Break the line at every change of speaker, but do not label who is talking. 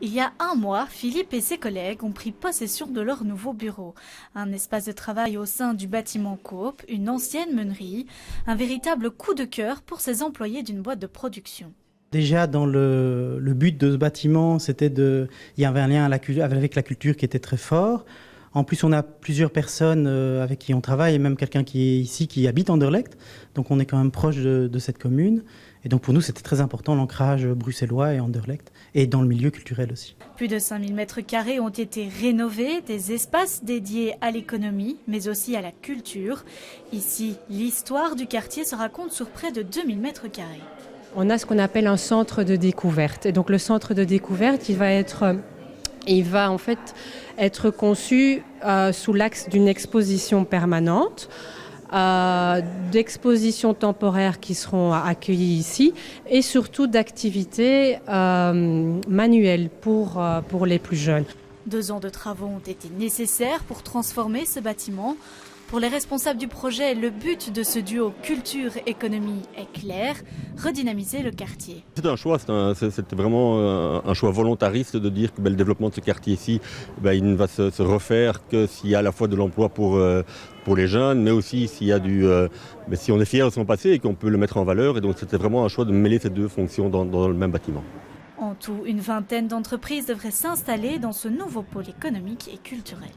Il y a un mois, Philippe et ses collègues ont pris possession de leur nouveau bureau. Un espace de travail au sein du bâtiment Coop, une ancienne meunerie, un véritable coup de cœur pour ces employés d'une boîte de production.
Déjà, dans le but de ce bâtiment, il y avait un lien avec la culture qui était très fort. En plus, on a plusieurs personnes avec qui on travaille, et même quelqu'un qui est ici, qui habite Anderlecht. Donc, on est quand même proche de cette commune. Et donc, pour nous, c'était très important, l'ancrage bruxellois et Anderlecht, et dans le milieu culturel aussi.
Plus de 5000 mètres carrés ont été rénovés, des espaces dédiés à l'économie, mais aussi à la culture. Ici, l'histoire du quartier se raconte sur près de 2000 mètres carrés.
On a ce qu'on appelle un centre de découverte. Et donc, le centre de découverte, il va en fait être conçu sous l'axe d'une exposition permanente, d'expositions temporaires qui seront accueillies ici et surtout d'activités manuelles pour les plus jeunes.
2 ans de travaux ont été nécessaires pour transformer ce bâtiment. Pour les responsables du projet, le but de ce duo culture-économie est clair, redynamiser le quartier.
C'est un choix, c'était vraiment un choix volontariste de dire que le développement de ce quartier-ci, il ne va se refaire que s'il y a à la fois de l'emploi pour les jeunes, mais aussi s'il y a si on est fier de son passé et qu'on peut le mettre en valeur. Et donc c'était vraiment un choix de mêler ces deux fonctions dans le même bâtiment.
En tout, une vingtaine d'entreprises devraient s'installer dans ce nouveau pôle économique et culturel.